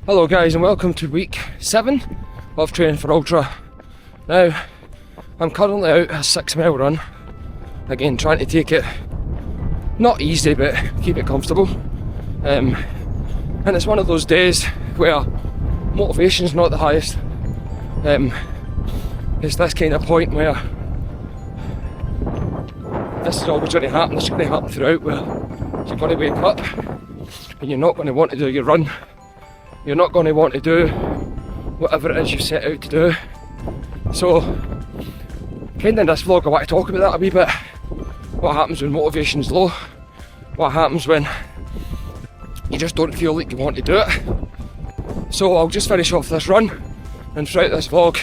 Hello guys and welcome to week 7 of training for Ultra. Now, I'm currently out a 6 mile run. Again, trying to take it not easy but keep it comfortable. And it's one of those days where motivation's not the highest. It's this kind of point where this is always going to happen. It's going to happen throughout where you're going to wake up and you're not going to want to do your run. You're not going to want to do whatever it is you set out to do. So, kind of in this vlog I want to talk about that a wee bit. What happens when motivation's low? What happens when you just don't feel like you want to do it? So I'll just finish off this run, and throughout this vlog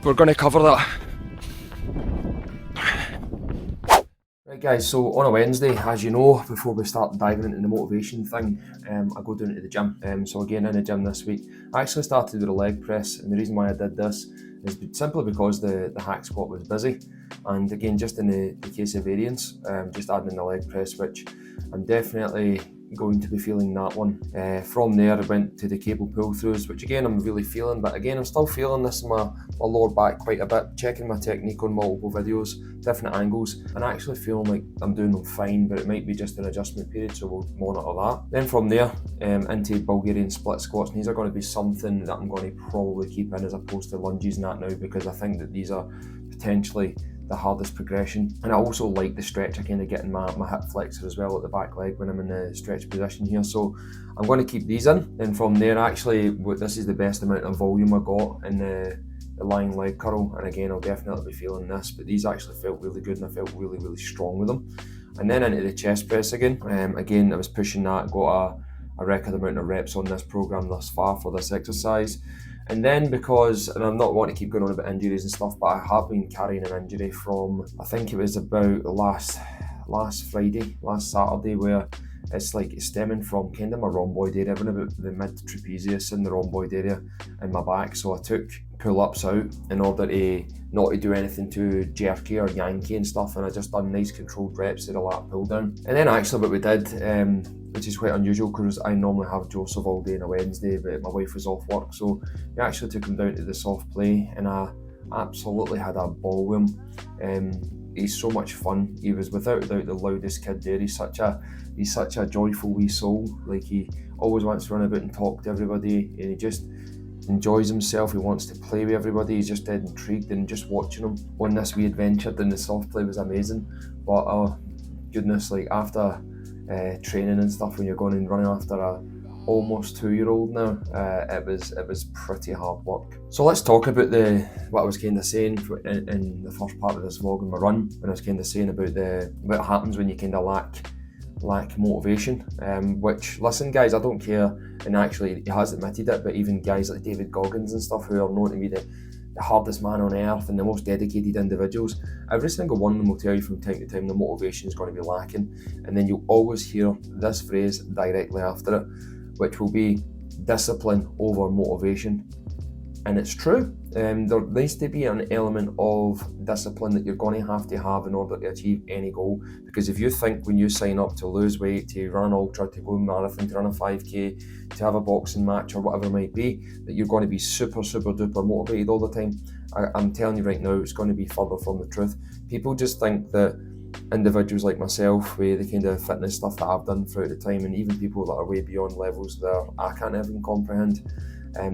we're going to cover that. Right guys, so on a Wednesday, as you know, before we start diving into the motivation thing, I go down to the gym. So again, in the gym this week, I actually started with a leg press, and the reason why I did this is simply because the hack squat was busy. And again, just in the case of variance, just adding in the leg press, which I'm definitely going to be feeling that one. From there I went to the cable pull throughs, which again I'm really feeling, but again I'm still feeling this in my lower back quite a bit, checking my technique on multiple videos, different angles, and actually feeling like I'm doing them fine, but it might be just an adjustment period, so we'll monitor that. Then from there, into Bulgarian split squats, and these are going to be something that I'm going to probably keep in as opposed to lunges and that now, because I think that these are potentially the hardest progression. And I also like the stretch, I kind of get in my hip flexor as well at the back leg when I'm in the stretch position here, so I'm going to keep these in. And from there, actually, this is the best amount of volume I got in the lying leg curl, and again I'll definitely be feeling this, but these actually felt really good and I felt really strong with them. And then into the chest press again. Again I was pushing that, got a record amount of reps on this program thus far for this exercise. And then and I'm not wanting to keep going on about injuries and stuff, but I have been carrying an injury from, I think it was about last Saturday, where it's stemming from kind of my rhomboid area, about the mid trapezius and the rhomboid area in my back. So I took pull-ups out in order to not to do anything too jerky or yanky and stuff, and I just done nice controlled reps of the lat pull down. And then actually what we did, which is quite unusual because I normally have Joseph all day on a Wednesday, but my wife was off work, so we actually took him down to the soft play, and I absolutely had a ball with him. He's so much fun. He was without a doubt the loudest kid there. He's such a joyful wee soul. Like, he always wants to run about and talk to everybody, and he just enjoys himself. He wants to play with everybody. He's just dead intrigued, and just watching him on this wee adventure in the soft play was amazing. But oh goodness, like after training and stuff, when you're going and running after a almost 2-year-old now, it was pretty hard work. So let's talk about what I was kind of saying in the first part of this vlog in my run, when I was kind of saying about what happens when you kind of lack motivation, which, listen guys, I don't care, and actually he has admitted it, but even guys like David Goggins and stuff, who are known to be the hardest man on earth and the most dedicated individuals, every single one of them will tell you from time to time the motivation is going to be lacking, and then you'll always hear this phrase directly after it, which will be discipline over motivation. And it's true. There needs to be an element of discipline that you're going to have in order to achieve any goal. Because if you think when you sign up to lose weight, to run an ultra, to go marathon, to run a 5k, to have a boxing match or whatever it might be, that you're going to be super duper motivated all the time, I'm telling you right now, it's going to be further from the truth. People just think that individuals like myself, with the kind of fitness stuff that I've done throughout the time, and even people that are way beyond levels that I can't even comprehend,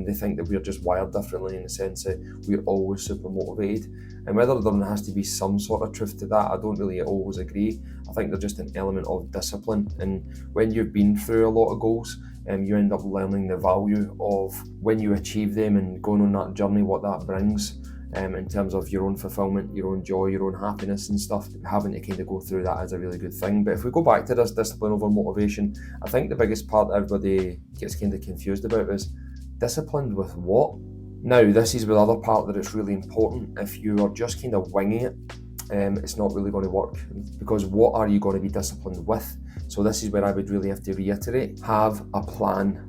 they think that we're just wired differently, in the sense that we're always super motivated. And whether there has to be some sort of truth to that, I don't really always agree. I think there's just an element of discipline, and when you've been through a lot of goals, you end up learning the value of when you achieve them and going on that journey, what that brings. In terms of your own fulfillment, your own joy, your own happiness and stuff, having to kind of go through that is a really good thing. But if we go back to this discipline over motivation, I think the biggest part that everybody gets kind of confused about is disciplined with what? Now, this is the other part that it's really important. If you are just kind of winging it, it's not really going to work, because what are you going to be disciplined with? So this is where I would really have to reiterate, have a plan,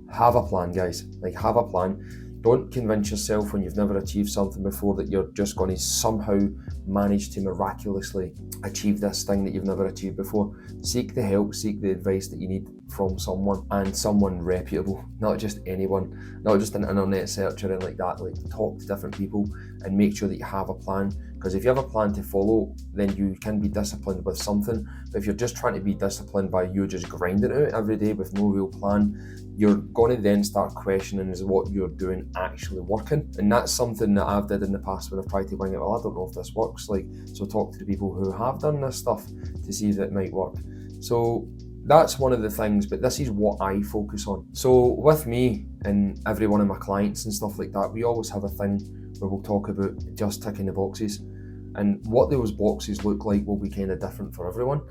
guys. Like, have a plan. Don't convince yourself when you've never achieved something before that you're just going to somehow manage to miraculously achieve this thing that you've never achieved before. Seek the help, seek the advice that you need from someone, and someone reputable, not just anyone, not just an internet search or anything like that. Like, talk to different people and make sure that you have a plan, because if you have a plan to follow, then you can be disciplined with something. But if you're just trying to be disciplined by you just grinding it out every day with no real plan, you're going to then start questioning, is what you're doing actually working? And that's something that I've did in the past when I've tried to wing it. Well, I don't know if this works. So talk to the people who have done this stuff to see if it might work. So that's one of the things, but this is what I focus on. So with me and every one of my clients and stuff like that, we always have a thing where we'll talk about just ticking the boxes. And what those boxes look like will be kind of different for everyone.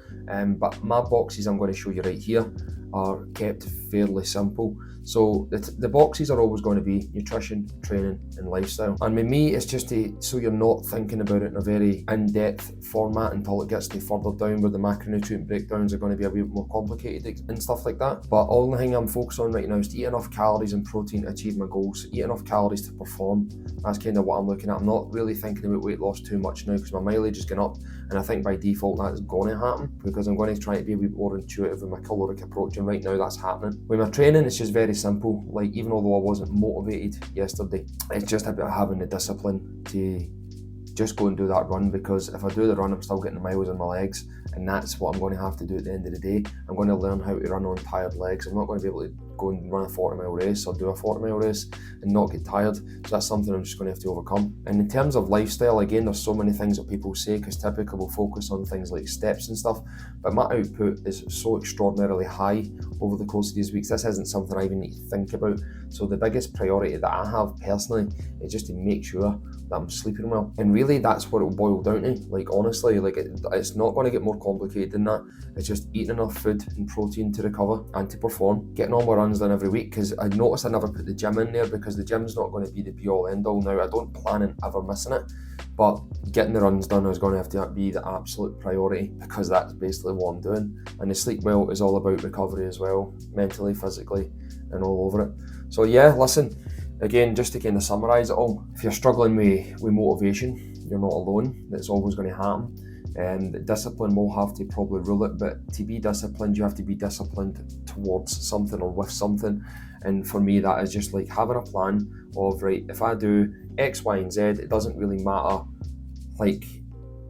But my boxes I'm going to show you right here are kept fairly simple. So the boxes are always going to be nutrition, training and lifestyle. And with me, it's just so you're not thinking about it in a very in-depth format until it gets to further down where the macronutrient breakdowns are going to be a bit more complicated and stuff like that. But all the thing I'm focused on right now is to eat enough calories and protein to achieve my goals, eat enough calories to perform. That's kind of what I'm looking at. I'm not really thinking about weight loss too much now because my mileage is going up, and I think by default that's going to happen because I'm going to try to be a bit more intuitive with my caloric approach, and right now that's happening. With my training, it's just very simple. Like, even although I wasn't motivated yesterday, it's just about having the discipline to just go and do that run, because if I do the run I'm still getting the miles in my legs, and that's what I'm going to have to do at the end of the day. I'm going to learn how to run on tired legs. I'm not going to be able to go and run a 40-mile race or do a 40-mile race and not get tired. So that's something I'm just going to have to overcome. And in terms of lifestyle, again, there's so many things that people say, because typically we'll focus on things like steps and stuff, but my output is so extraordinarily high over the course of these weeks. This isn't something I even need to think about. So the biggest priority that I have personally is just to make sure that I'm sleeping well. And really that's what it will boil down to. Like, honestly, like it's not going to get more complicated than that. It's just eating enough food and protein to recover and to perform, getting all my runs done every week, because I noticed I never put the gym in there because the gym's not going to be the be all end all now. I don't plan on ever missing it, but getting the runs done is going to have to be the absolute priority, because that's basically what I'm doing. And the sleep well is all about recovery as well, mentally, physically and all over it. So yeah, listen, again, just to kind of summarise it all, if you're struggling with motivation, you're not alone. That's always going to happen. And discipline will have to probably rule it, but to be disciplined, you have to be disciplined towards something or with something. And for me, that is just like having a plan of, right, if I do X, Y, and Z, it doesn't really matter. Like,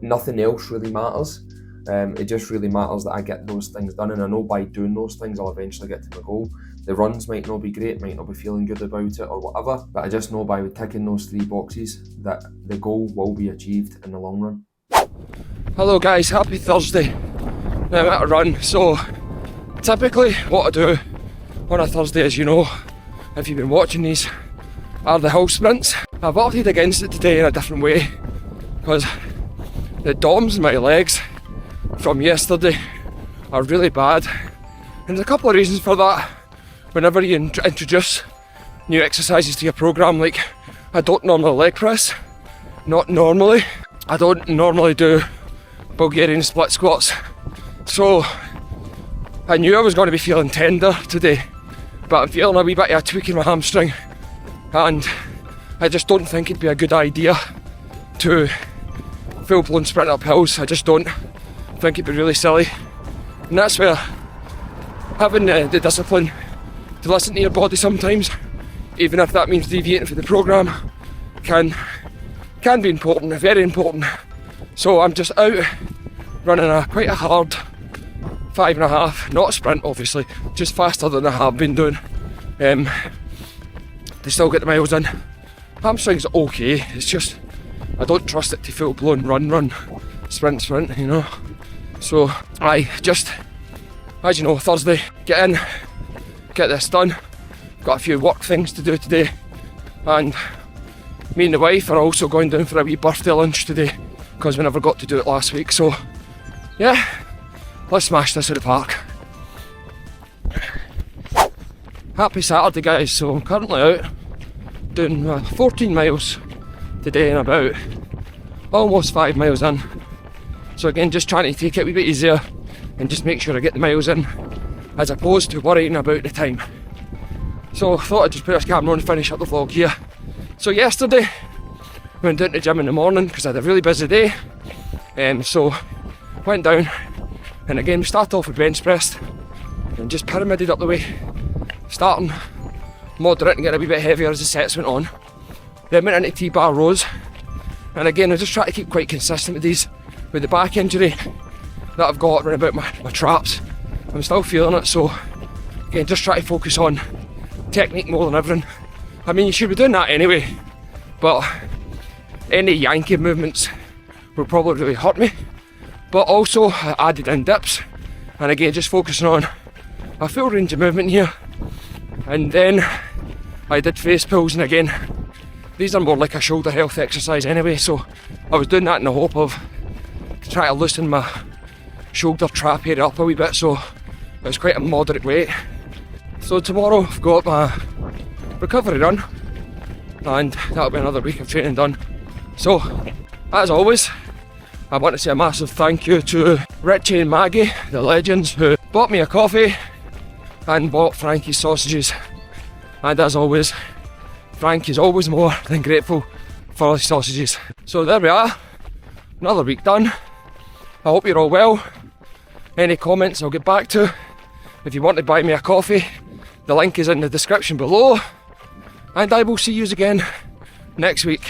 nothing else really matters. It just really matters that I get those things done, and I know by doing those things I'll eventually get to my goal. The runs might not be great, might not be feeling good about it or whatever, but I just know by ticking those 3 boxes that the goal will be achieved in the long run. Hello guys, happy Thursday. Now I'm at a run. So typically what I do on a Thursday, as you know, if you've been watching these, are the hill sprints. I've opted against it today in a different way because the DOMs in my legs from yesterday are really bad, and there's a couple of reasons for that. Whenever you introduce new exercises to your program, like I don't normally leg press, not normally. I don't normally do Bulgarian split squats, so I knew I was going to be feeling tender today, but I'm feeling a wee bit of a tweak in my hamstring, and I just don't think it'd be a good idea to full-blown sprint up hills. I just don't think it'd be really silly, and that's where having the discipline to listen to your body sometimes, even if that means deviating from the programme, can be important, very important. So I'm just out running quite a hard 5.5, not a sprint obviously, just faster than I have been doing, to still get the miles in. Hamstring's okay, it's just I don't trust it to full blown run, sprint, you know. So I just, as you know, Thursday, get in, get this done. Got a few work things to do today, and me and the wife are also going down for a wee birthday lunch today because we never got to do it last week. So yeah, let's smash this at the park. Happy Saturday guys. So I'm currently out doing 14 miles today and about almost 5 miles in. So again, just trying to take it a wee bit easier and just make sure I get the miles in, as opposed to worrying about the time. So I thought I'd just put this camera on and finish up the vlog here. So yesterday, went down to the gym in the morning because I had a really busy day. So went down, and again we started off with bench press and just pyramided up the way, starting moderate and getting a wee bit heavier as the sets went on. Then went into T-bar rows, and again I just try to keep quite consistent with these. With the back injury that I've got around about my traps, I'm still feeling it, so again just try to focus on technique more than everything. I mean, you should be doing that anyway, but any Yankee movements will probably really hurt me. But also I added in dips, and again just focusing on a full range of movement here. And then I did face pulls, and again these are more like a shoulder health exercise anyway, so I was doing that in the hope of trying to loosen my shoulder trap area up a wee bit, so it was quite a moderate weight. So tomorrow I've got my recovery run, and that'll be another week of training done. So as always, I want to say a massive thank you to Richie and Maggie, the legends, who bought me a coffee and bought Frankie's sausages. And as always, Frankie's always more than grateful for the sausages. So there we are, another week done. I hope you're all well. Any comments I'll get back to. If you want to buy me a coffee, the link is in the description below. And I will see you again next week.